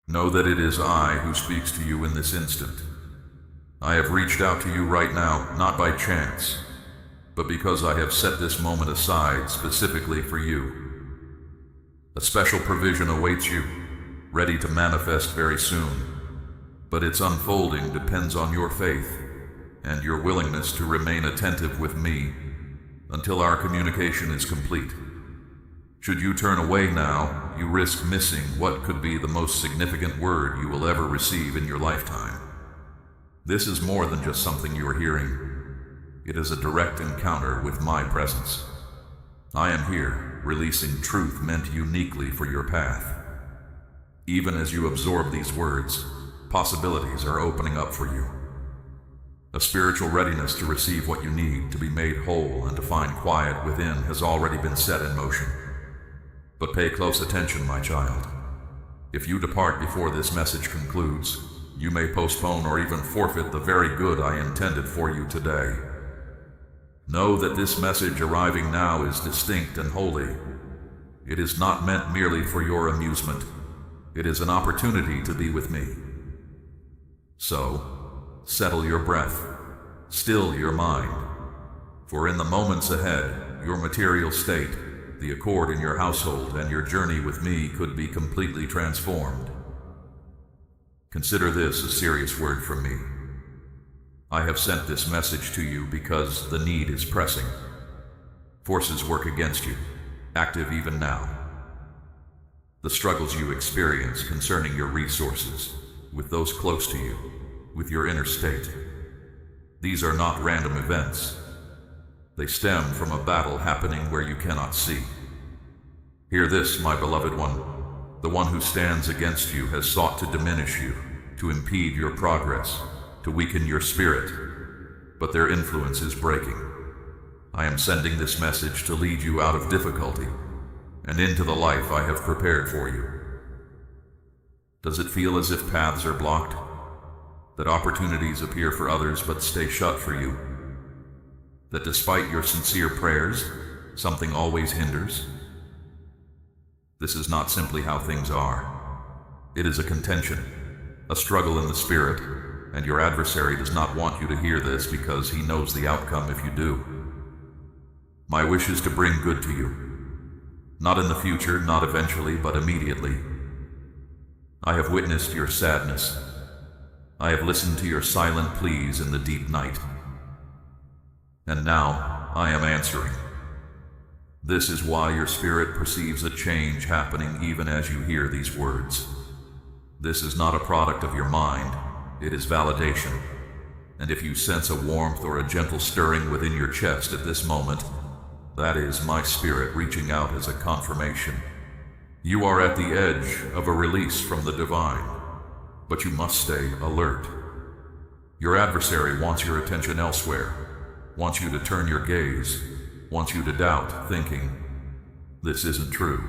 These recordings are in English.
Know that it is I who speaks to you in this instant. I have reached out to you right now, not by chance, but because I have set this moment aside specifically for you. A special provision awaits you, ready to manifest very soon, but its unfolding depends on your faith and your willingness to remain attentive with me until our communication is complete. Should you turn away now, you risk missing what could be the most significant word you will ever receive in your lifetime. This is more than just something you are hearing. It is a direct encounter with my presence. I am here, releasing truth meant uniquely for your path. Even as you absorb these words, possibilities are opening up for you. A spiritual readiness to receive what you need to be made whole and to find quiet within has already been set in motion. But pay close attention, my child. If you depart before this message concludes, you may postpone or even forfeit the very good I intended for you today. Know that this message arriving now is distinct and holy. It is not meant merely for your amusement. It is an opportunity to be with me. So, settle your breath, still your mind, for in the moments ahead, your material state, the accord in your household, and your journey with me could be completely transformed. Consider this a serious word from me. I have sent this message to you because the need is pressing. Forces work against you, active even now. The struggles you experience concerning your resources, with those close to you, with your inner state. These are not random events. They stem from a battle happening where you cannot see. Hear this, my beloved one. The one who stands against you has sought to diminish you, to impede your progress, to weaken your spirit, but their influence is breaking. I am sending this message to lead you out of difficulty and into the life I have prepared for you. Does it feel as if paths are blocked? That opportunities appear for others but stay shut for you? That despite your sincere prayers, something always hinders? This is not simply how things are. It is a contention, a struggle in the spirit, and your adversary does not want you to hear this because he knows the outcome if you do. My wish is to bring good to you. Not in the future, not eventually, but immediately. I have witnessed your sadness. I have listened to your silent pleas in the deep night. And now I am answering. This is why your spirit perceives a change happening even as you hear these words. This is not a product of your mind. It is validation. And if you sense a warmth or a gentle stirring within your chest at this moment, that is my spirit reaching out as a confirmation. You are at the edge of a release from the divine, but you must stay alert. Your adversary wants your attention elsewhere, wants you to turn your gaze, wants you to doubt, thinking, this isn't true.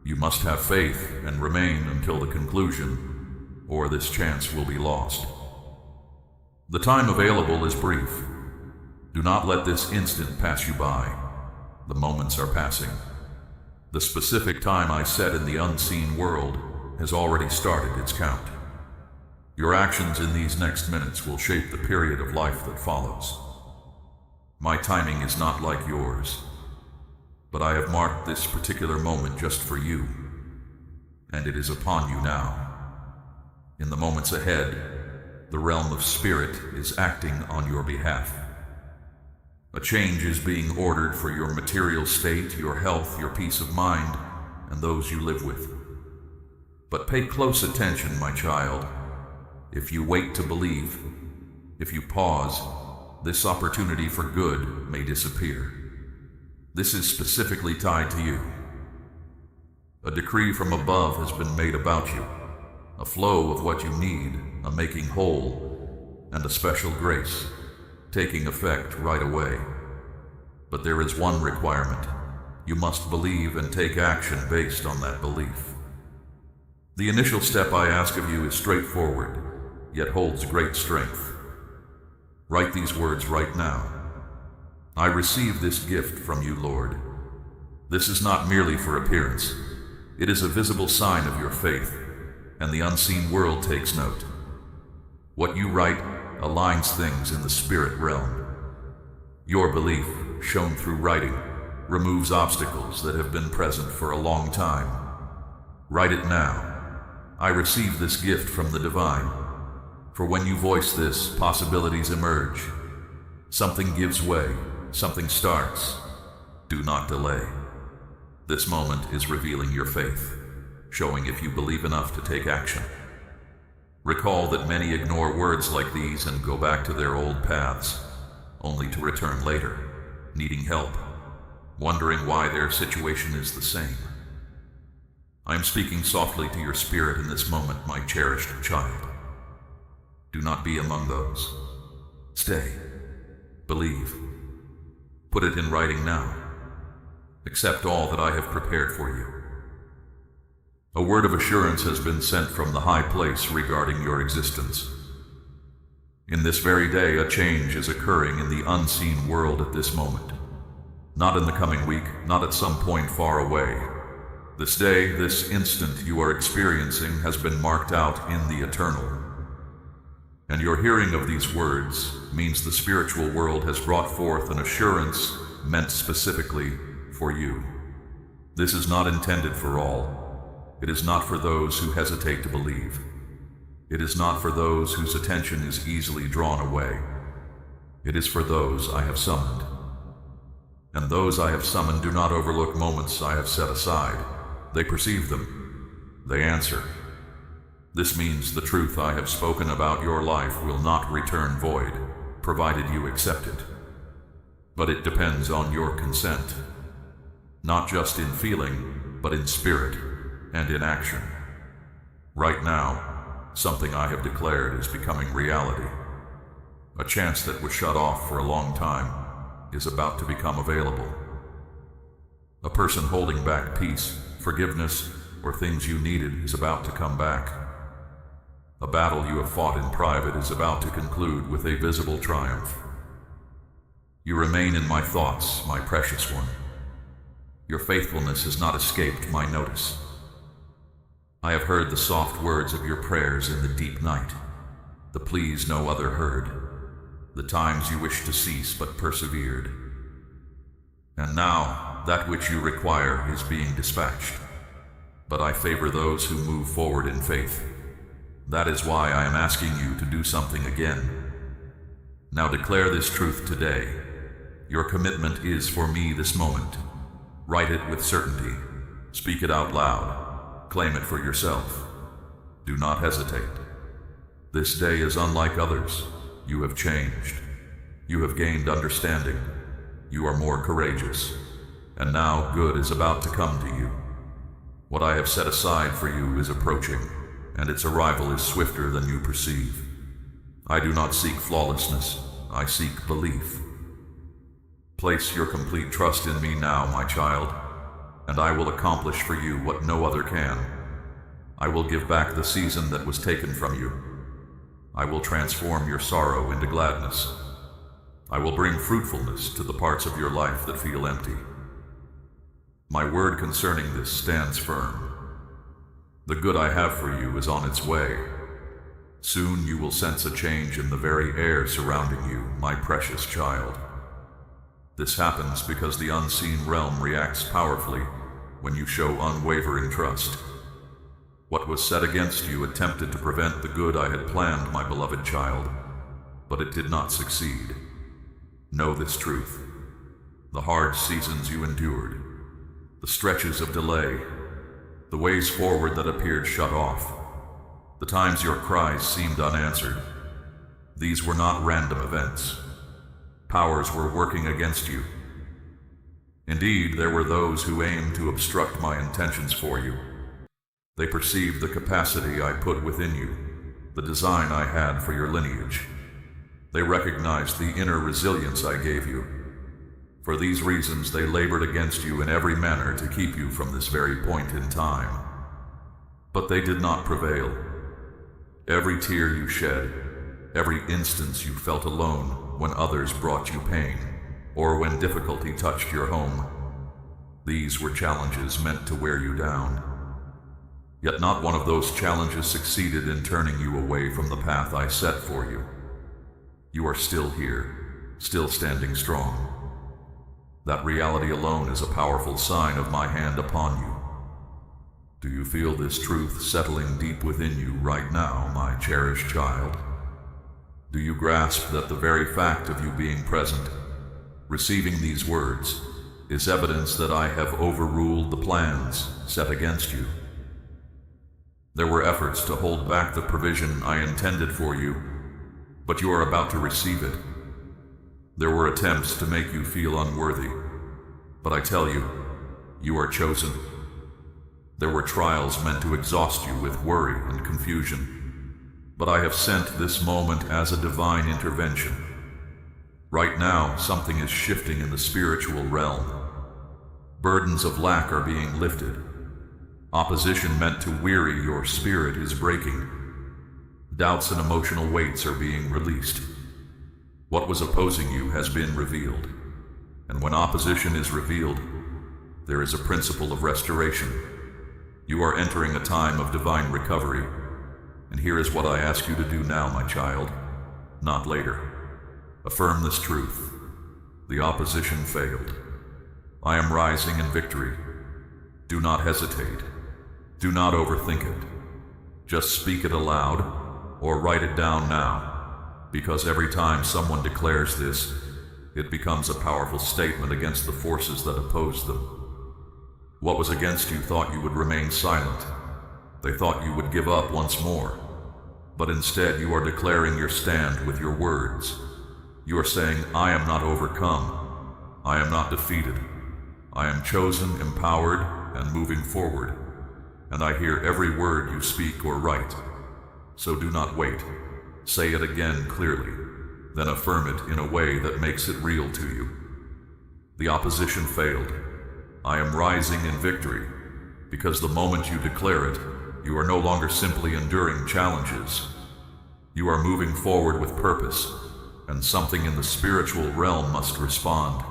You must have faith and remain until the conclusion, or this chance will be lost. The time available is brief. Do not let this instant pass you by. The moments are passing. The specific time I set in the unseen world has already started its count. Your actions in these next minutes will shape the period of life that follows. My timing is not like yours, but I have marked this particular moment just for you, and it is upon you now. In the moments ahead, the realm of spirit is acting on your behalf. A change is being ordered for your material state, your health, your peace of mind, and those you live with. But pay close attention, my child. If you wait to believe, if you pause, this opportunity for good may disappear. This is specifically tied to you. A decree from above has been made about you. A flow of what you need, a making whole, and a special grace, taking effect right away. But there is one requirement. You must believe and take action based on that belief. The initial step I ask of you is straightforward, yet holds great strength. Write these words right now. I receive this gift from you, Lord. This is not merely for appearance. It is a visible sign of your faith, and the unseen world takes note. What you write aligns things in the spirit realm. Your belief, shown through writing, removes obstacles that have been present for a long time. Write it now. I receive this gift from the divine. For when you voice this, possibilities emerge. Something gives way, something starts. Do not delay. This moment is revealing your faith, showing if you believe enough to take action. Recall that many ignore words like these and go back to their old paths, only to return later, needing help, wondering why their situation is the same. I am speaking softly to your spirit in this moment, my cherished child. Do not be among those. Stay. Believe. Put it in writing now. Accept all that I have prepared for you. A word of assurance has been sent from the high place regarding your existence. In this very day, a change is occurring in the unseen world at this moment. Not in the coming week, not at some point far away. This day, this instant you are experiencing has been marked out in the eternal. And your hearing of these words means the spiritual world has brought forth an assurance meant specifically for you. This is not intended for all. It is not for those who hesitate to believe. It is not for those whose attention is easily drawn away. It is for those I have summoned. And those I have summoned do not overlook moments I have set aside. They perceive them. They answer. This means the truth I have spoken about your life will not return void, provided you accept it. But it depends on your consent. Not just in feeling, but in spirit and in action. Right now, something I have declared is becoming reality. A chance that was shut off for a long time is about to become available. A person holding back peace, forgiveness, or things you needed is about to come back. A battle you have fought in private is about to conclude with a visible triumph. You remain in my thoughts, my precious one. Your faithfulness has not escaped my notice. I have heard the soft words of your prayers in the deep night, the pleas no other heard, the times you wished to cease but persevered. And now, that which you require is being dispatched. But I favor those who move forward in faith. That is why I am asking you to do something again. Now declare this truth today. Your commitment is for me this moment. Write it with certainty. Speak it out loud. Claim it for yourself. Do not hesitate. This day is unlike others. You have changed. You have gained understanding. You are more courageous. And now good is about to come to you. What I have set aside for you is approaching, and its arrival is swifter than you perceive. I do not seek flawlessness. I seek belief. Place your complete trust in me now, my child, and I will accomplish for you what no other can. I will give back the season that was taken from you. I will transform your sorrow into gladness. I will bring fruitfulness to the parts of your life that feel empty. My word concerning this stands firm. The good I have for you is on its way. Soon you will sense a change in the very air surrounding you, my precious child. This happens because the unseen realm reacts powerfully when you show unwavering trust. What was set against you attempted to prevent the good I had planned, my beloved child, but it did not succeed. Know this truth. The hard seasons you endured, the stretches of delay, the ways forward that appeared shut off, the times your cries seemed unanswered, these were not random events. Powers were working against you. Indeed, there were those who aimed to obstruct my intentions for you. They perceived the capacity I put within you, the design I had for your lineage. They recognized the inner resilience I gave you. For these reasons, they labored against you in every manner to keep you from this very point in time. But they did not prevail. Every tear you shed, every instance you felt alone when others brought you pain, or when difficulty touched your home, these were challenges meant to wear you down. Yet not one of those challenges succeeded in turning you away from the path I set for you. You are still here, still standing strong. That reality alone is a powerful sign of my hand upon you. Do you feel this truth settling deep within you right now, my cherished child? Do you grasp that the very fact of you being present, receiving these words, is evidence that I have overruled the plans set against you? There were efforts to hold back the provision I intended for you, but you are about to receive it. There were attempts to make you feel unworthy, but I tell you, you are chosen. There were trials meant to exhaust you with worry and confusion, but I have sent this moment as a divine intervention. Right now, something is shifting in the spiritual realm. Burdens of lack are being lifted. Opposition meant to weary your spirit is breaking. Doubts and emotional weights are being released. What was opposing you has been revealed. And when opposition is revealed, there is a principle of restoration. You are entering a time of divine recovery. And here is what I ask you to do now, my child, not later. Affirm this truth. The opposition failed. I am rising in victory. Do not hesitate. Do not overthink it. Just speak it aloud or write it down now, because every time someone declares this, it becomes a powerful statement against the forces that oppose them. What was against you thought you would remain silent. They thought you would give up once more. But instead you are declaring your stand with your words. You are saying, I am not overcome. I am not defeated. I am chosen, empowered, and moving forward. And I hear every word you speak or write. So do not wait. Say it again clearly, then affirm it in a way that makes it real to you. The opposition failed. I am rising in victory, because the moment you declare it, you are no longer simply enduring challenges. You are moving forward with purpose, and something in the spiritual realm must respond.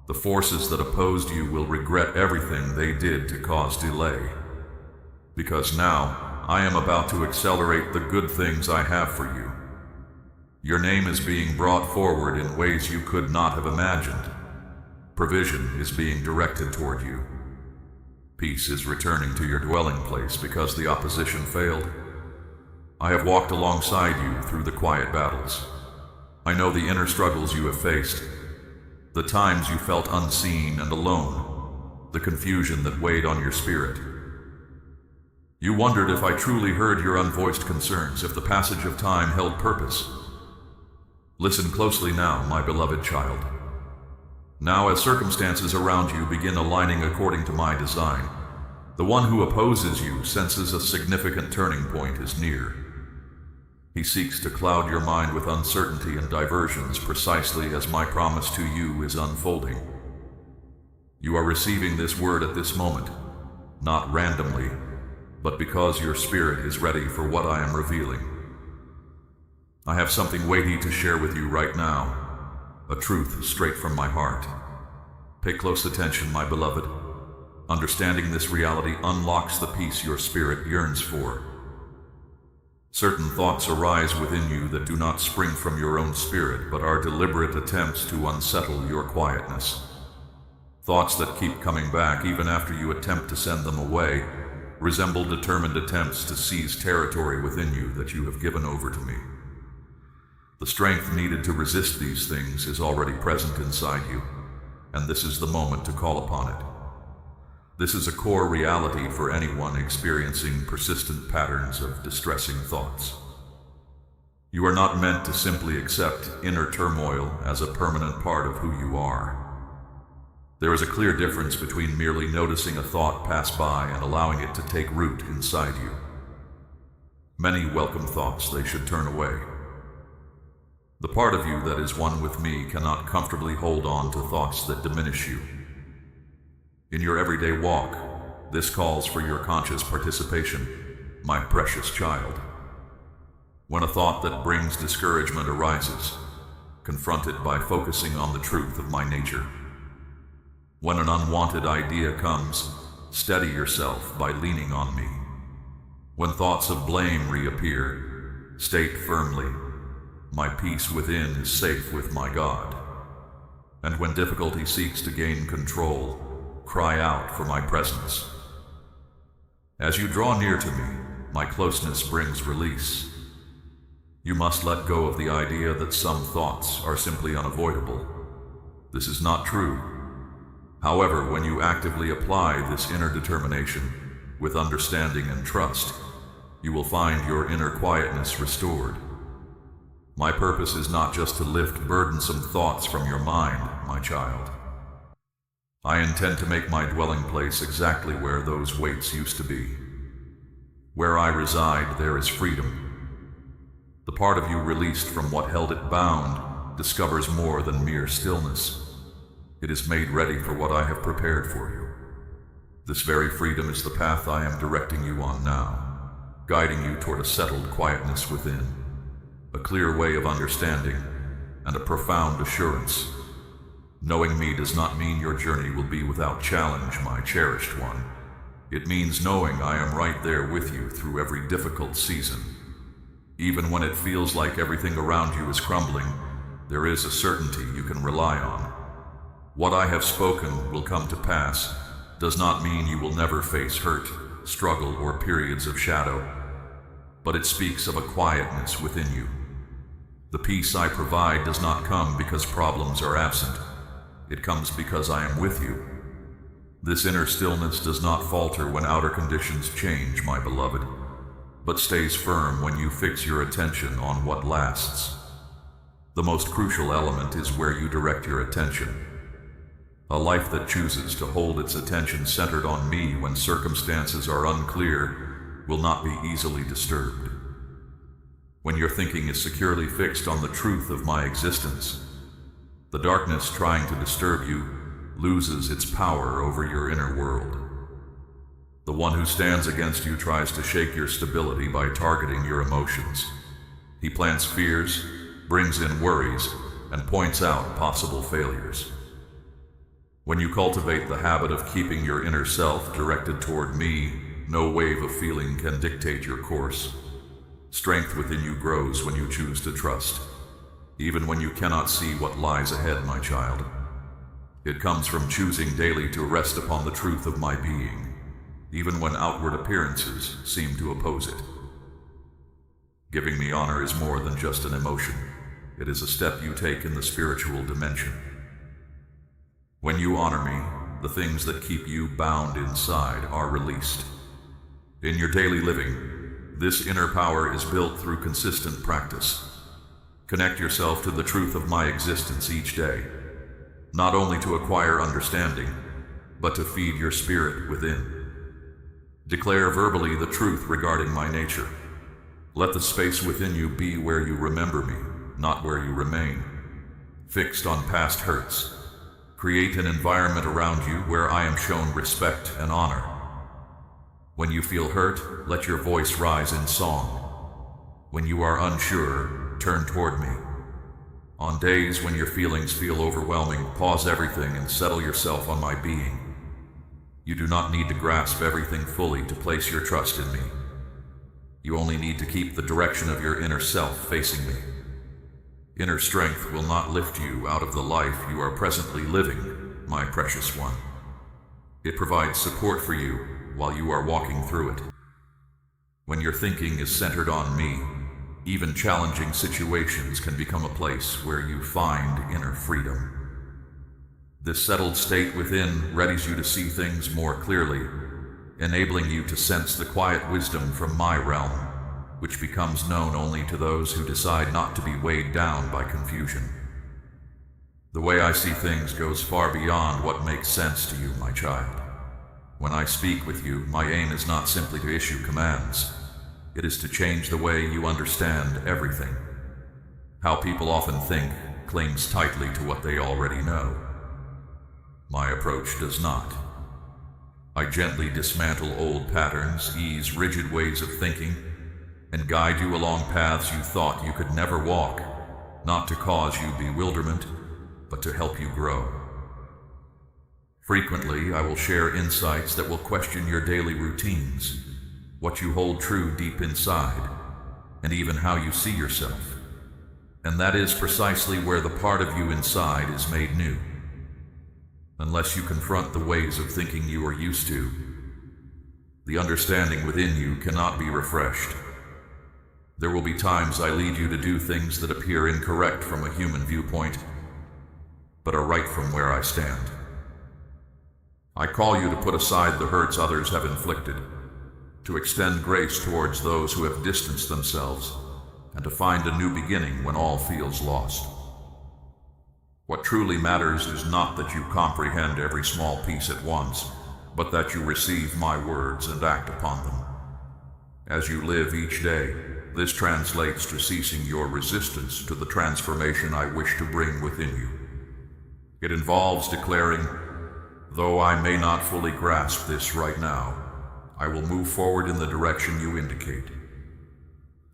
The forces that opposed you will regret everything they did to cause delay. Because now, I am about to accelerate the good things I have for you. Your name is being brought forward in ways you could not have imagined. Provision is being directed toward you. Peace is returning to your dwelling place because the opposition failed. I have walked alongside you through the quiet battles. I know the inner struggles you have faced, the times you felt unseen and alone, the confusion that weighed on your spirit. You wondered if I truly heard your unvoiced concerns, if the passage of time held purpose. Listen closely now, my beloved child. Now, as circumstances around you begin aligning according to my design, the one who opposes you senses a significant turning point is near. He seeks to cloud your mind with uncertainty and diversions precisely as my promise to you is unfolding. You are receiving this word at this moment, not randomly, but because your spirit is ready for what I am revealing. I have something weighty to share with you right now, a truth straight from my heart. Pay close attention, my beloved. Understanding this reality unlocks the peace your spirit yearns for. Certain thoughts arise within you that do not spring from your own spirit, but are deliberate attempts to unsettle your quietness. Thoughts that keep coming back even after you attempt to send them away resemble determined attempts to seize territory within you that you have given over to me. The strength needed to resist these things is already present inside you, and this is the moment to call upon it. This is a core reality for anyone experiencing persistent patterns of distressing thoughts. You are not meant to simply accept inner turmoil as a permanent part of who you are. There is a clear difference between merely noticing a thought pass by and allowing it to take root inside you. Many welcome thoughts they should turn away. The part of you that is one with me cannot comfortably hold on to thoughts that diminish you. In your everyday walk, this calls for your conscious participation, my precious child. When a thought that brings discouragement arises, confront it by focusing on the truth of my nature. When an unwanted idea comes, steady yourself by leaning on me. When thoughts of blame reappear, state firmly, "My peace within is safe with my God." And when difficulty seeks to gain control, cry out for my presence. As you draw near to me, my closeness brings release. You must let go of the idea that some thoughts are simply unavoidable. This is not true. However, when you actively apply this inner determination with understanding and trust, you will find your inner quietness restored. My purpose is not just to lift burdensome thoughts from your mind, my child. I intend to make my dwelling place exactly where those weights used to be. Where I reside, there is freedom. The part of you released from what held it bound discovers more than mere stillness. It is made ready for what I have prepared for you. This very freedom is the path I am directing you on now, guiding you toward a settled quietness within, a clear way of understanding, and a profound assurance. Knowing me does not mean your journey will be without challenge, my cherished one. It means knowing I am right there with you through every difficult season. Even when it feels like everything around you is crumbling, there is a certainty you can rely on. What I have spoken will come to pass does not mean you will never face hurt, struggle, or periods of shadow, but it speaks of a quietness within you. The peace I provide does not come because problems are absent. It comes because I am with you. This inner stillness does not falter when outer conditions change, my beloved, but stays firm when you fix your attention on what lasts. The most crucial element is where you direct your attention. A life that chooses to hold its attention centered on me when circumstances are unclear will not be easily disturbed. When your thinking is securely fixed on the truth of my existence, the darkness trying to disturb you loses its power over your inner world. The one who stands against you tries to shake your stability by targeting your emotions. He plants fears, brings in worries, and points out possible failures. When you cultivate the habit of keeping your inner self directed toward me, no wave of feeling can dictate your course. Strength within you grows when you choose to trust, even when you cannot see what lies ahead, my child. It comes from choosing daily to rest upon the truth of my being, even when outward appearances seem to oppose it. Giving me honor is more than just an emotion. It is a step you take in the spiritual dimension. When you honor me, the things that keep you bound inside are released. In your daily living, this inner power is built through consistent practice. Connect yourself to the truth of my existence each day, not only to acquire understanding, but to feed your spirit within. Declare verbally the truth regarding my nature. Let the space within you be where you remember me, not where you remain, fixed on past hurts. Create an environment around you where I am shown respect and honor. When you feel hurt, let your voice rise in song. When you are unsure, turn toward me. On days when your feelings feel overwhelming, pause everything and settle yourself on my being. You do not need to grasp everything fully to place your trust in me. You only need to keep the direction of your inner self facing me. Inner strength will not lift you out of the life you are presently living, my precious one. It provides support for you while you are walking through it. When your thinking is centered on me, even challenging situations can become a place where you find inner freedom. This settled state within readies you to see things more clearly, enabling you to sense the quiet wisdom from my realm, which becomes known only to those who decide not to be weighed down by confusion. The way I see things goes far beyond what makes sense to you, my child. When I speak with you, my aim is not simply to issue commands. It is to change the way you understand everything. How people often think clings tightly to what they already know. My approach does not. I gently dismantle old patterns, ease rigid ways of thinking, and guide you along paths you thought you could never walk, not to cause you bewilderment, but to help you grow. Frequently, I will share insights that will question your daily routines, what you hold true deep inside, and even how you see yourself. And that is precisely where the part of you inside is made new. Unless you confront the ways of thinking you are used to, the understanding within you cannot be refreshed. There will be times I lead you to do things that appear incorrect from a human viewpoint, but are right from where I stand. I call you to put aside the hurts others have inflicted, to extend grace towards those who have distanced themselves, and to find a new beginning when all feels lost. What truly matters is not that you comprehend every small piece at once, but that you receive my words and act upon them. As you live each day, this translates to ceasing your resistance to the transformation I wish to bring within you. It involves declaring, though I may not fully grasp this right now, I will move forward in the direction you indicate.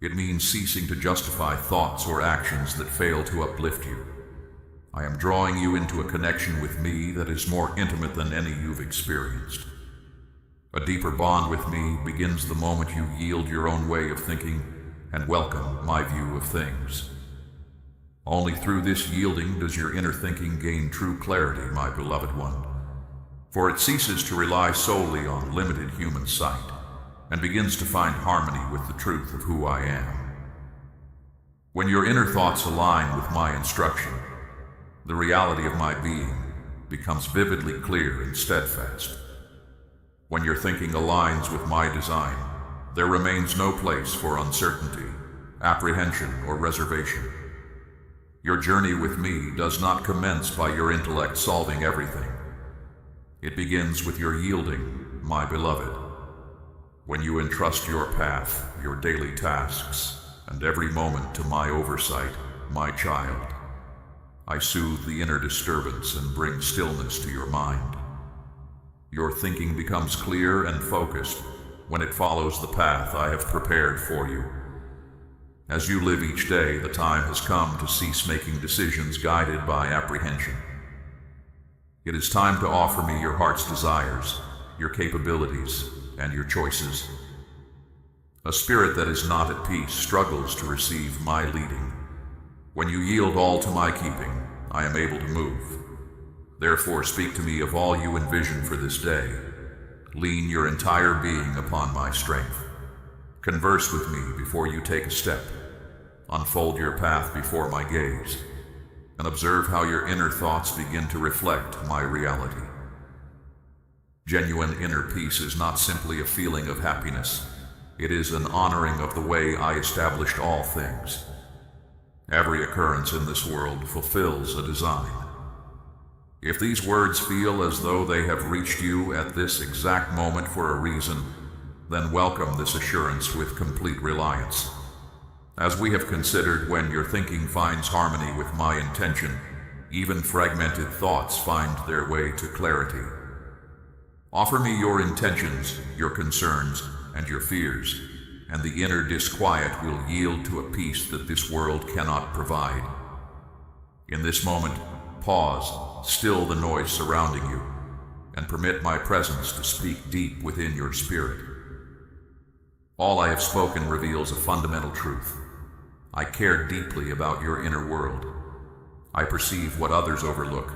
It means ceasing to justify thoughts or actions that fail to uplift you. I am drawing you into a connection with me that is more intimate than any you've experienced. A deeper bond with me begins the moment you yield your own way of thinking and welcome my view of things. Only through this yielding does your inner thinking gain true clarity, my beloved one, for it ceases to rely solely on limited human sight and begins to find harmony with the truth of who I am. When your inner thoughts align with my instruction, the reality of my being becomes vividly clear and steadfast. When your thinking aligns with my design, there remains no place for uncertainty, apprehension, or reservation. Your journey with me does not commence by your intellect solving everything. It begins with your yielding, my beloved. When you entrust your path, your daily tasks, and every moment to my oversight, my child, I soothe the inner disturbance and bring stillness to your mind. Your thinking becomes clear and focused when it follows the path I have prepared for you. As you live each day, the time has come to cease making decisions guided by apprehension. It is time to offer me your heart's desires, your capabilities, and your choices. A spirit that is not at peace struggles to receive my leading. When you yield all to my keeping, I am able to move. Therefore, speak to me of all you envision for this day. Lean your entire being upon my strength. Converse with me before you take a step. Unfold your path before my gaze, and observe how your inner thoughts begin to reflect my reality. Genuine inner peace is not simply a feeling of happiness. It is an honoring of the way I established all things. Every occurrence in this world fulfills a design. If these words feel as though they have reached you at this exact moment for a reason, then welcome this assurance with complete reliance. As we have considered, when your thinking finds harmony with my intention, even fragmented thoughts find their way to clarity. Offer me your intentions, your concerns, and your fears, and the inner disquiet will yield to a peace that this world cannot provide. In this moment, pause, still the noise surrounding you, and permit my presence to speak deep within your spirit. All I have spoken reveals a fundamental truth. I care deeply about your inner world. I perceive what others overlook.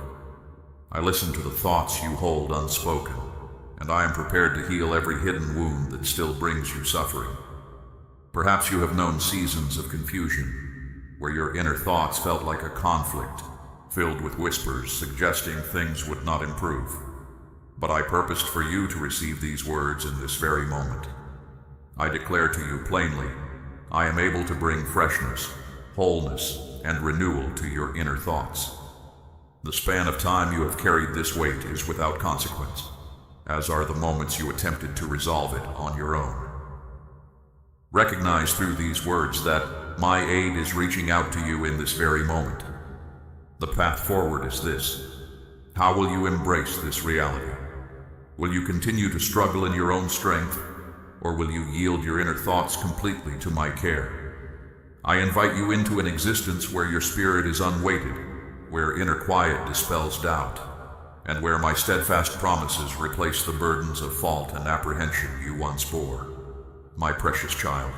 I listen to the thoughts you hold unspoken, and I am prepared to heal every hidden wound that still brings you suffering. Perhaps you have known seasons of confusion, where your inner thoughts felt like a conflict, filled with whispers suggesting things would not improve. But I purposed for you to receive these words in this very moment. I declare to you plainly, I am able to bring freshness, wholeness, and renewal to your inner thoughts. The span of time you have carried this weight is without consequence, as are the moments you attempted to resolve it on your own. Recognize through these words that my aid is reaching out to you in this very moment. The path forward is this. How will you embrace this reality? Will you continue to struggle in your own strength, or will you yield your inner thoughts completely to my care? I invite you into an existence where your spirit is unweighted, where inner quiet dispels doubt, and where my steadfast promises replace the burdens of fault and apprehension you once bore. My precious child,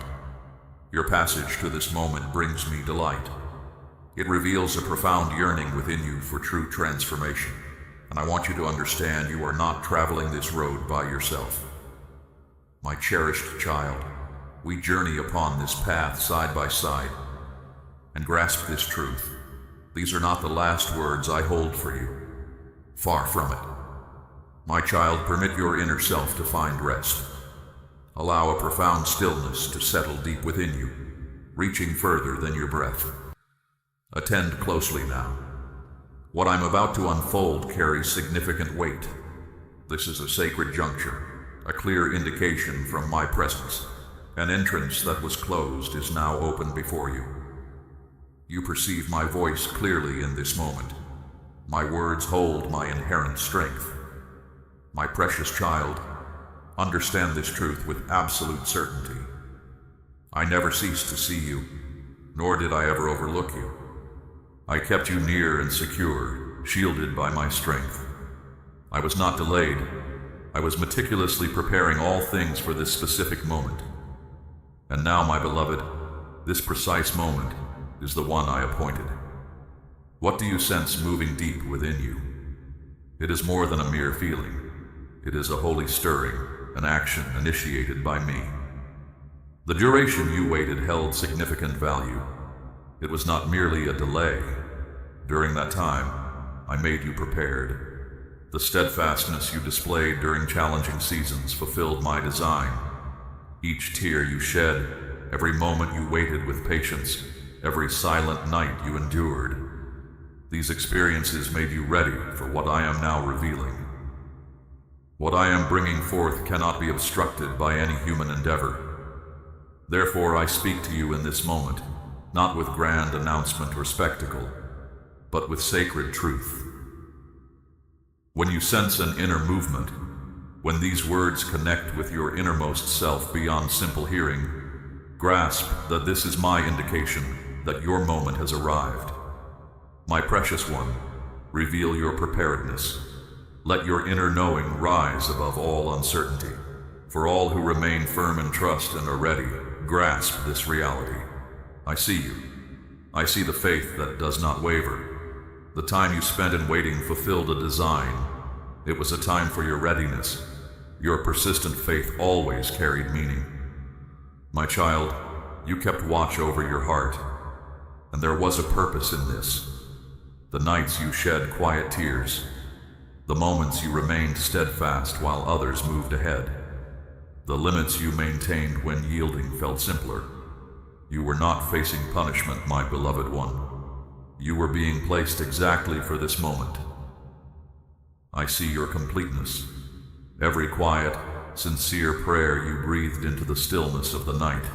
your passage to this moment brings me delight. It reveals a profound yearning within you for true transformation, and I want you to understand you are not traveling this road by yourself. My cherished child, we journey upon this path side by side, and grasp this truth. These are not the last words I hold for you. Far from it. My child, permit your inner self to find rest. Allow a profound stillness to settle deep within you, reaching further than your breath. Attend closely now. What I'm about to unfold carries significant weight. This is a sacred juncture, a clear indication from my presence. An entrance that was closed is now open before you. You perceive my voice clearly in this moment. My words hold my inherent strength. My precious child, understand this truth with absolute certainty. I never ceased to see you, nor did I ever overlook you. I kept you near and secure, shielded by my strength. I was not delayed. I was meticulously preparing all things for this specific moment. And now, my beloved, this precise moment is the one I appointed. What do you sense moving deep within you? It is more than a mere feeling. It is a holy stirring, an action initiated by me. The duration you waited held significant value. It was not merely a delay. During that time, I made you prepared. The steadfastness you displayed during challenging seasons fulfilled my design. Each tear you shed, every moment you waited with patience, every silent night you endured. These experiences made you ready for what I am now revealing. What I am bringing forth cannot be obstructed by any human endeavor. Therefore, I speak to you in this moment, not with grand announcement or spectacle, but with sacred truth. When you sense an inner movement, when these words connect with your innermost self beyond simple hearing, grasp that this is my indication that your moment has arrived. My precious one, reveal your preparedness. Let your inner knowing rise above all uncertainty. For all who remain firm in trust and are ready, grasp this reality. I see you. I see the faith that does not waver. The time you spent in waiting fulfilled a design. It was a time for your readiness. Your persistent faith always carried meaning. My child, you kept watch over your heart, and there was a purpose in this. The nights you shed quiet tears, the moments you remained steadfast while others moved ahead, the limits you maintained when yielding felt simpler. You were not facing punishment, my beloved one. You were being placed exactly for this moment. I see your completeness. Every quiet, sincere prayer you breathed into the stillness of the night.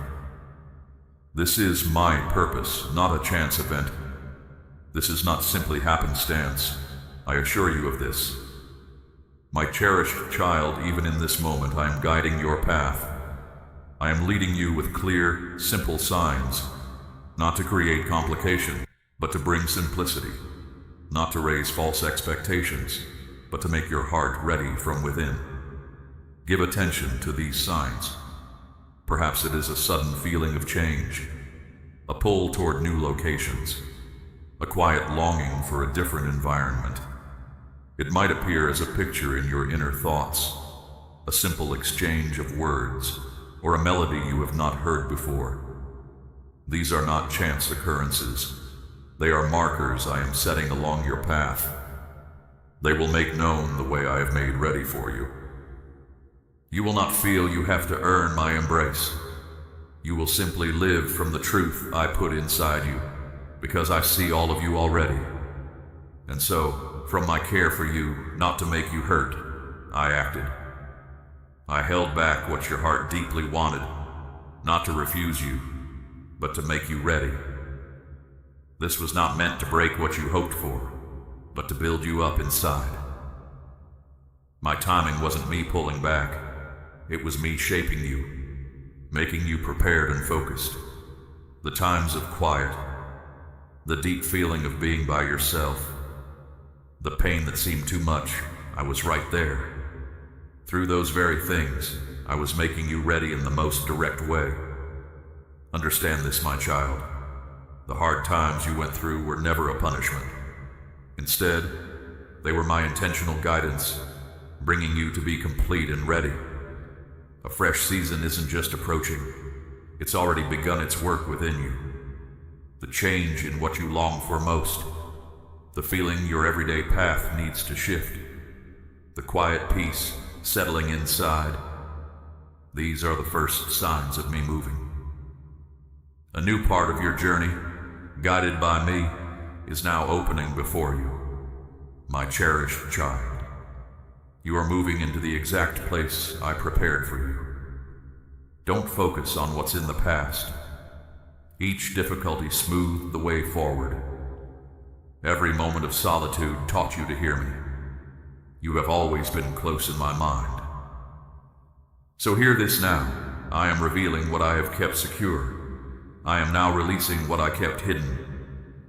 This is my purpose, not a chance event. This is not simply happenstance. I assure you of this. My cherished child, even in this moment, I am guiding your path. I am leading you with clear, simple signs, not to create complication, but to bring simplicity, not to raise false expectations, but to make your heart ready from within. Give attention to these signs. Perhaps it is a sudden feeling of change, a pull toward new locations, a quiet longing for a different environment. It might appear as a picture in your inner thoughts, a simple exchange of words, or a melody you have not heard before. These are not chance occurrences. They are markers I am setting along your path. They will make known the way I have made ready for you. You will not feel you have to earn my embrace. You will simply live from the truth I put inside you, because I see all of you already. And so, from my care for you, not to make you hurt, I acted. I held back what your heart deeply wanted, not to refuse you, but to make you ready. This was not meant to break what you hoped for, but to build you up inside. My timing wasn't me pulling back. It was me shaping you, making you prepared and focused. The times of quiet, the deep feeling of being by yourself, the pain that seemed too much, I was right there. Through those very things, I was making you ready in the most direct way. Understand this, my child. The hard times you went through were never a punishment. Instead, they were my intentional guidance, bringing you to be complete and ready. A fresh season isn't just approaching, it's already begun its work within you. The change in what you long for most, the feeling your everyday path needs to shift, the quiet peace settling inside. These are the first signs of me moving. A new part of your journey, guided by me, is now opening before you. My cherished child, you are moving into the exact place I prepared for you. Don't focus on what's in the past. Each difficulty smoothed the way forward. Every moment of solitude taught you to hear me. You have always been close in my mind. So hear this now. I am revealing what I have kept secure. I am now releasing what I kept hidden.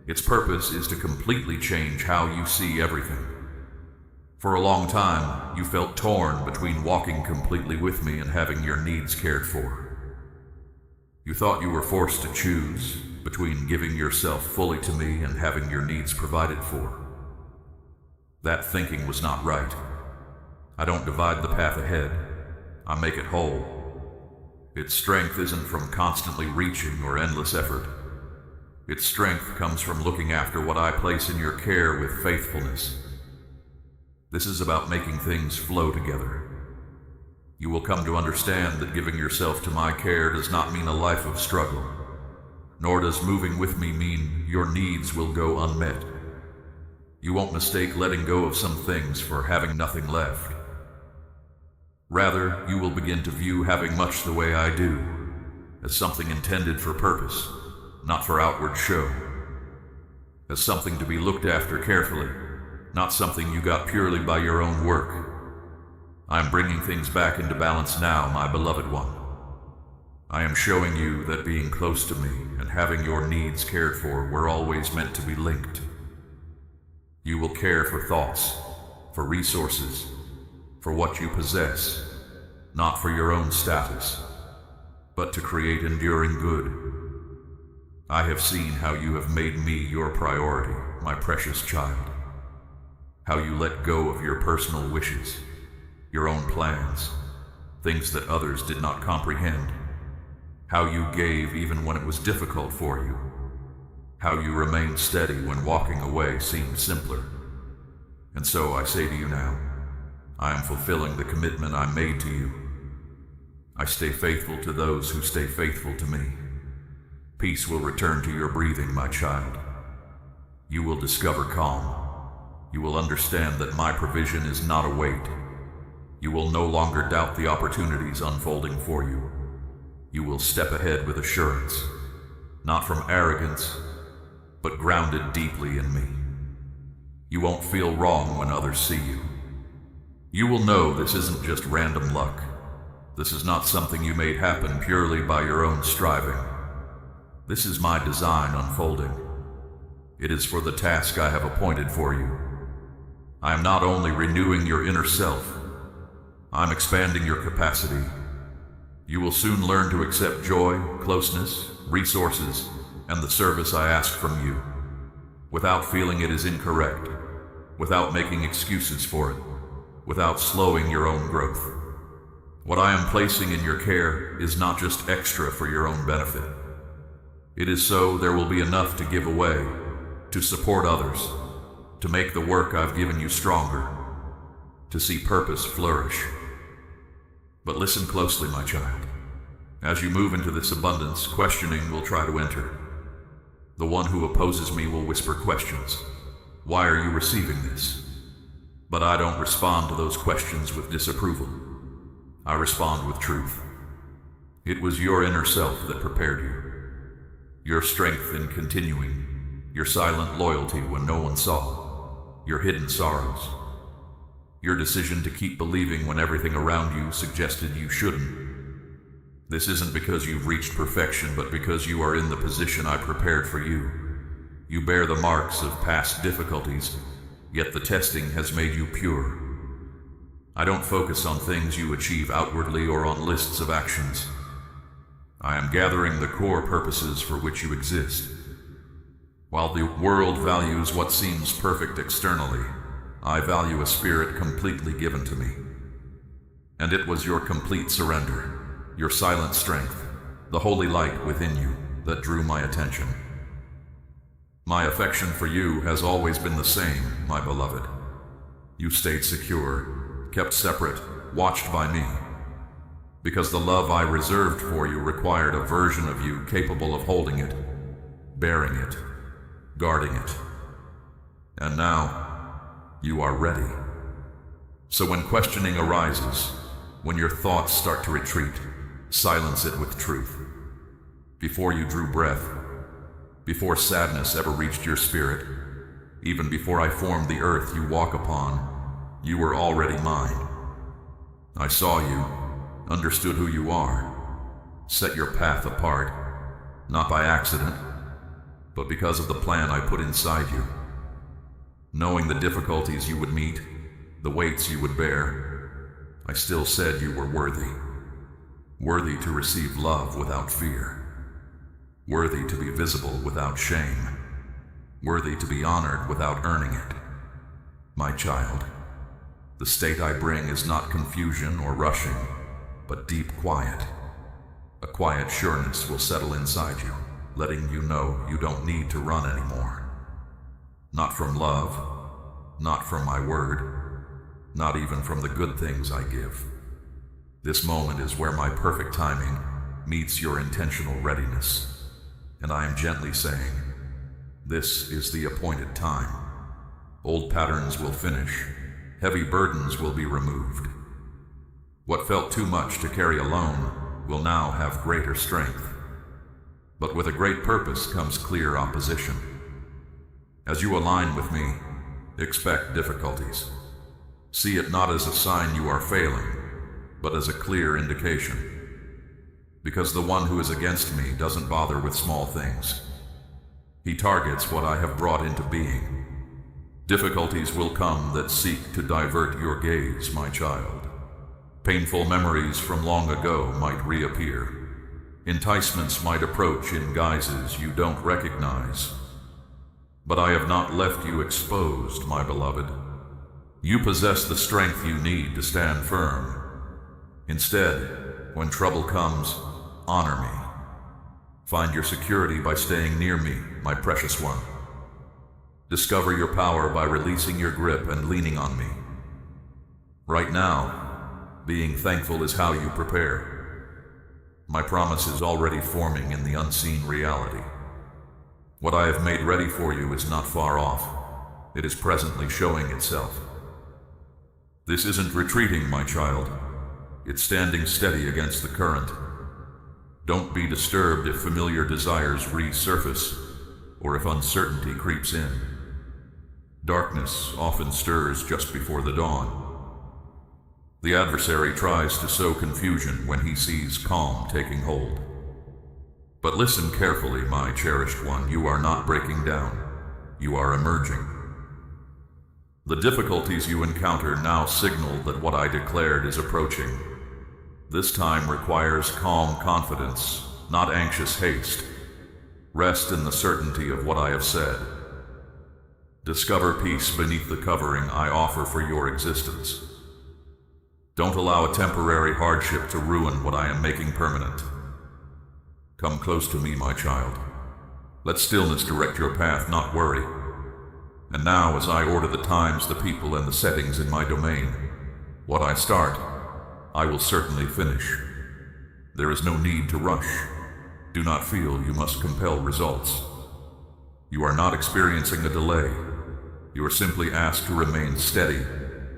Its purpose is to completely change how you see everything. For a long time, you felt torn between walking completely with me and having your needs cared for. You thought you were forced to choose between giving yourself fully to me and having your needs provided for. That thinking was not right. I don't divide the path ahead. I make it whole. Its strength isn't from constantly reaching or endless effort. Its strength comes from looking after what I place in your care with faithfulness. This is about making things flow together. You will come to understand that giving yourself to my care does not mean a life of struggle, nor does moving with me mean your needs will go unmet. You won't mistake letting go of some things for having nothing left. Rather, you will begin to view having much the way I do as something intended for purpose, not for outward show. As something to be looked after carefully, not something you got purely by your own work. I am bringing things back into balance now, my beloved one. I am showing you that being close to me and having your needs cared for were always meant to be linked. You will care for thoughts, for resources, for what you possess, not for your own status, but to create enduring good. I have seen how you have made me your priority, my precious child. How you let go of your personal wishes, your own plans, things that others did not comprehend. How you gave even when it was difficult for you. How you remained steady when walking away seemed simpler. And so I say to you now, I am fulfilling the commitment I made to you. I stay faithful to those who stay faithful to me. Peace will return to your breathing, my child. You will discover calm. You will understand that my provision is not a weight. You will no longer doubt the opportunities unfolding for you. You will step ahead with assurance, not from arrogance, but grounded deeply in me. You won't feel wrong when others see you. You will know this isn't just random luck. This is not something you made happen purely by your own striving. This is my design unfolding. It is for the task I have appointed for you. I am not only renewing your inner self, I'm expanding your capacity. You will soon learn to accept joy, closeness, resources, and the service I ask from you, without feeling it is incorrect, without making excuses for it, without slowing your own growth. What I am placing in your care is not just extra for your own benefit. It is so there will be enough to give away, to support others, to make the work I've given you stronger, to see purpose flourish. But listen closely, my child. As you move into this abundance, questioning will try to enter. The one who opposes me will whisper questions. Why are you receiving this? But I don't respond to those questions with disapproval. I respond with truth. It was your inner self that prepared you. Your strength in continuing, your silent loyalty when no one saw, your hidden sorrows, your decision to keep believing when everything around you suggested you shouldn't. This isn't because you've reached perfection, but because you are in the position I prepared for you. You bear the marks of past difficulties, yet the testing has made you pure. I don't focus on things you achieve outwardly or on lists of actions. I am gathering the core purposes for which you exist. While the world values what seems perfect externally, I value a spirit completely given to me. And it was your complete surrender, your silent strength, the holy light within you that drew my attention. My affection for you has always been the same, my beloved. You stayed secure, kept separate, watched by me, because the love I reserved for you required a version of you capable of holding it, bearing it, guarding it. And now, you are ready. So when questioning arises, when your thoughts start to retreat, silence it with truth. Before you drew breath, before sadness ever reached your spirit, even before I formed the earth you walk upon, you were already mine. I saw you, understood who you are, set your path apart, not by accident, but because of the plan I put inside you. Knowing the difficulties you would meet, the weights you would bear, I still said you were worthy. Worthy to receive love without fear. Worthy to be visible without shame. Worthy to be honored without earning it. My child, the state I bring is not confusion or rushing, but deep quiet. A quiet sureness will settle inside you, letting you know you don't need to run anymore. Not from love, not from my word, not even from the good things I give. This moment is where my perfect timing meets your intentional readiness, and I am gently saying, this is the appointed time. Old patterns will finish, heavy burdens will be removed. What felt too much to carry alone will now have greater strength. But with a great purpose comes clear opposition. As you align with me, expect difficulties. See it not as a sign you are failing, but as a clear indication. Because the one who is against me doesn't bother with small things. He targets what I have brought into being. Difficulties will come that seek to divert your gaze, my child. Painful memories from long ago might reappear. Enticements might approach in guises you don't recognize. But I have not left you exposed, my beloved. You possess the strength you need to stand firm. Instead, when trouble comes, honor me. Find your security by staying near me, my precious one. Discover your power by releasing your grip and leaning on me. Right now, being thankful is how you prepare. My promise is already forming in the unseen reality. What I have made ready for you is not far off. It is presently showing itself. This isn't retreating, my child. It's standing steady against the current. Don't be disturbed if familiar desires resurface, or if uncertainty creeps in. Darkness often stirs just before the dawn. The adversary tries to sow confusion when he sees calm taking hold. But listen carefully, my cherished one. You are not breaking down. You are emerging. The difficulties you encounter now signal that what I declared is approaching. This time requires calm confidence, not anxious haste. Rest in the certainty of what I have said. Discover peace beneath the covering I offer for your existence. Don't allow a temporary hardship to ruin what I am making permanent. Come close to me, my child. Let stillness direct your path, not worry. And now, as I order the times, the people, and the settings in my domain, what I start, I will certainly finish. There is no need to rush. Do not feel you must compel results. You are not experiencing a delay. You are simply asked to remain steady,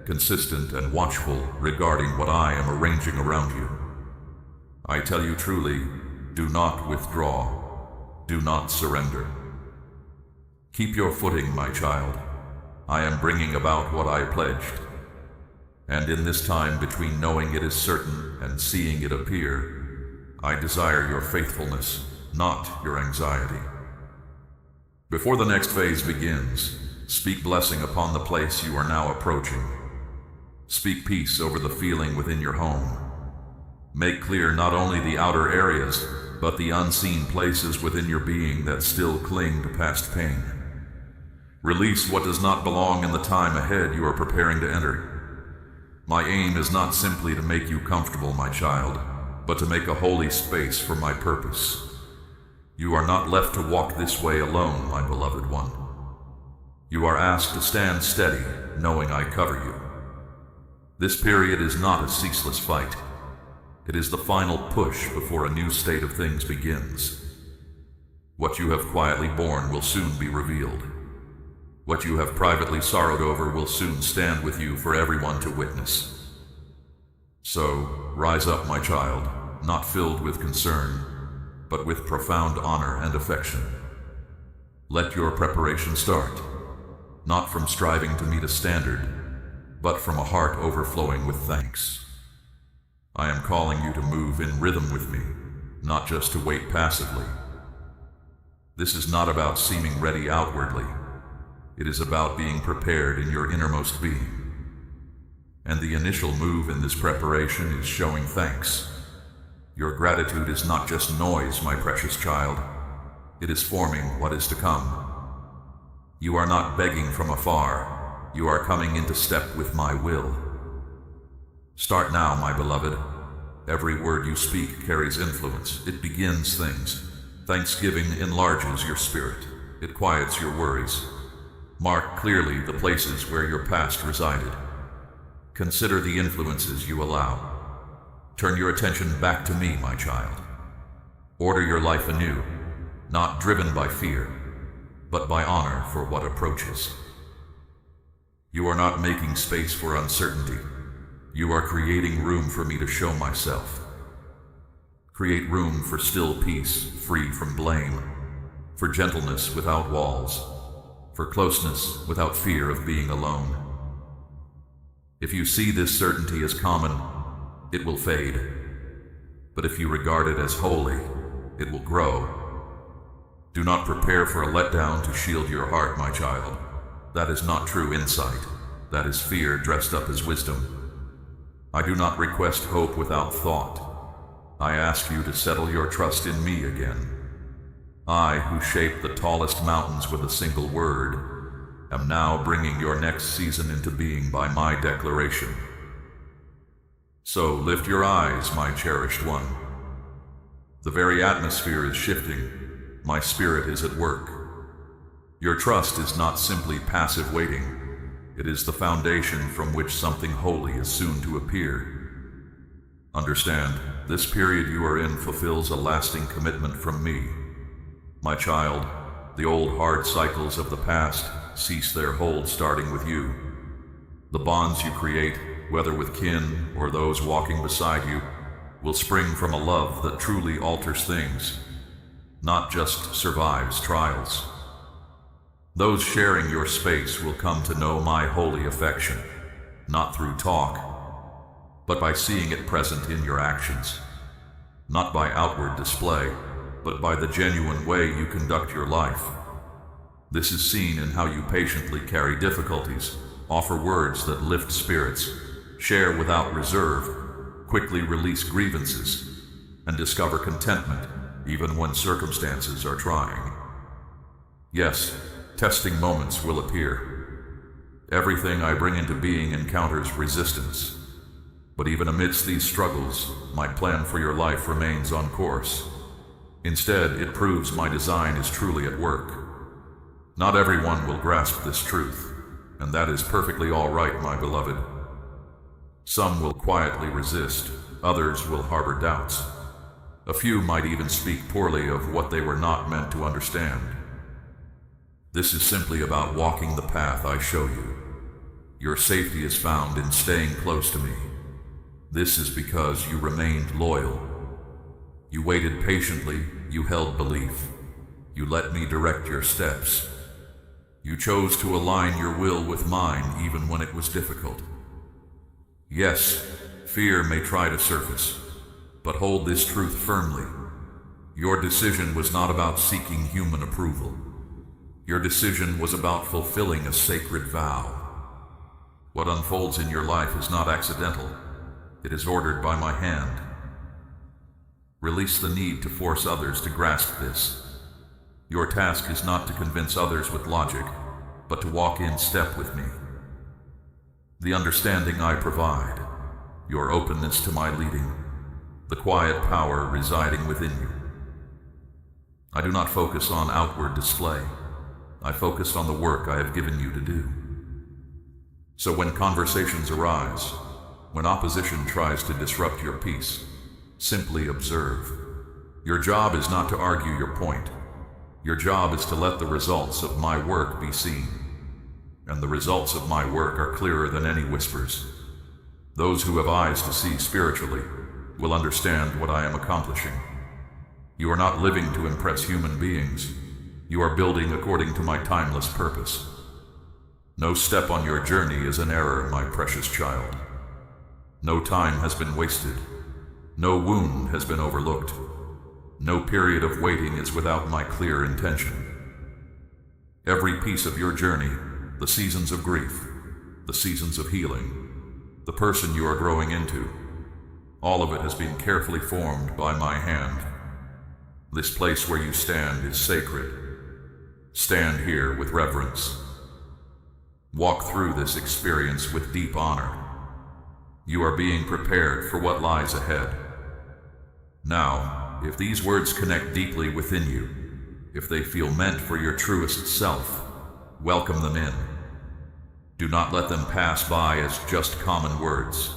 consistent, and watchful regarding what I am arranging around you. I tell you truly, do not withdraw. Do not surrender. Keep your footing, my child. I am bringing about what I pledged. And in this time between knowing it is certain and seeing it appear, I desire your faithfulness, not your anxiety. Before the next phase begins, speak blessing upon the place you are now approaching. Speak peace over the feeling within your home. Make clear not only the outer areas, but the unseen places within your being that still cling to past pain. Release what does not belong in the time ahead you are preparing to enter. My aim is not simply to make you comfortable, my child, but to make a holy space for my purpose. You are not left to walk this way alone, my beloved one. You are asked to stand steady, knowing I cover you. This period is not a ceaseless fight. It is the final push before a new state of things begins. What you have quietly borne will soon be revealed. What you have privately sorrowed over will soon stand with you for everyone to witness. So, rise up, my child, not filled with concern, but with profound honor and affection. Let your preparation start, not from striving to meet a standard, but from a heart overflowing with thanks. I am calling you to move in rhythm with me, not just to wait passively. This is not about seeming ready outwardly. It is about being prepared in your innermost being. And the initial move in this preparation is showing thanks. Your gratitude is not just noise, my precious child. It is forming what is to come. You are not begging from afar. You are coming into step with my will. Start now, my beloved. Every word you speak carries influence. It begins things. Thanksgiving enlarges your spirit. It quiets your worries. Mark clearly the places where your past resided. Consider the influences you allow. Turn your attention back to me, my child. Order your life anew, not driven by fear, but by honor for what approaches. You are not making space for uncertainty. You are creating room for me to show myself. Create room for still peace, free from blame, for gentleness without walls, for closeness without fear of being alone. If you see this certainty as common, it will fade. But if you regard it as holy, it will grow. Do not prepare for a letdown to shield your heart, my child. That is not true insight. That is fear dressed up as wisdom. I do not request hope without thought. I ask you to settle your trust in me again. I, who shaped the tallest mountains with a single word, am now bringing your next season into being by my declaration. So lift your eyes, my cherished one. The very atmosphere is shifting. My spirit is at work. Your trust is not simply passive waiting. It is the foundation from which something holy is soon to appear. Understand, this period you are in fulfills a lasting commitment from me. My child, the old hard cycles of the past cease their hold starting with you. The bonds you create, whether with kin or those walking beside you, will spring from a love that truly alters things, not just survives trials. Those sharing your space will come to know my holy affection, not through talk, but by seeing it present in your actions, not by outward display, but by the genuine way you conduct your life. This is seen in how you patiently carry difficulties, offer words that lift spirits, share without reserve, quickly release grievances, and discover contentment even when circumstances are trying. Yes, testing moments will appear. Everything I bring into being encounters resistance. But even amidst these struggles, my plan for your life remains on course. Instead, it proves my design is truly at work. Not everyone will grasp this truth, and that is perfectly all right, my beloved. Some will quietly resist, others will harbor doubts. A few might even speak poorly of what they were not meant to understand. This is simply about walking the path I show you. Your safety is found in staying close to me. This is because you remained loyal. You waited patiently, you held belief. You let me direct your steps. You chose to align your will with mine even when it was difficult. Yes, fear may try to surface, but hold this truth firmly. Your decision was not about seeking human approval. Your decision was about fulfilling a sacred vow. What unfolds in your life is not accidental. It is ordered by my hand. Release the need to force others to grasp this. Your task is not to convince others with logic, but to walk in step with me. The understanding I provide, your openness to my leading, the quiet power residing within you. I do not focus on outward display. I focus on the work I have given you to do. So when conversations arise, when opposition tries to disrupt your peace, simply observe. Your job is not to argue your point. Your job is to let the results of my work be seen. And the results of my work are clearer than any whispers. Those who have eyes to see spiritually will understand what I am accomplishing. You are not living to impress human beings. You are building according to my timeless purpose. No step on your journey is an error, my precious child. No time has been wasted. No wound has been overlooked. No period of waiting is without my clear intention. Every piece of your journey, the seasons of grief, the seasons of healing, the person you are growing into, all of it has been carefully formed by my hand. This place where you stand is sacred. Stand here with reverence. Walk through this experience with deep honor. You are being prepared for what lies ahead. Now, if these words connect deeply within you, if they feel meant for your truest self, welcome them in. Do not let them pass by as just common words.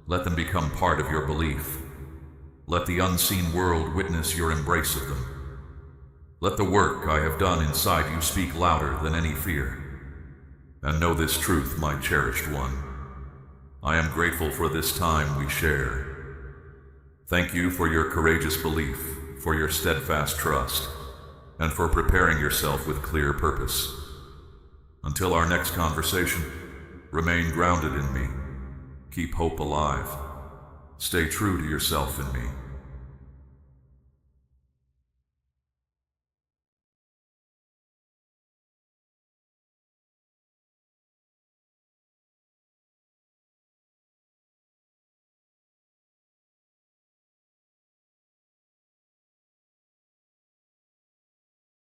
Let them become part of your belief. Let the unseen world witness your embrace of them. Let the work I have done inside you speak louder than any fear. And know this truth, my cherished one. I am grateful for this time we share. Thank you for your courageous belief, for your steadfast trust, and for preparing yourself with clear purpose. Until our next conversation, remain grounded in me. Keep hope alive. Stay true to yourself and me.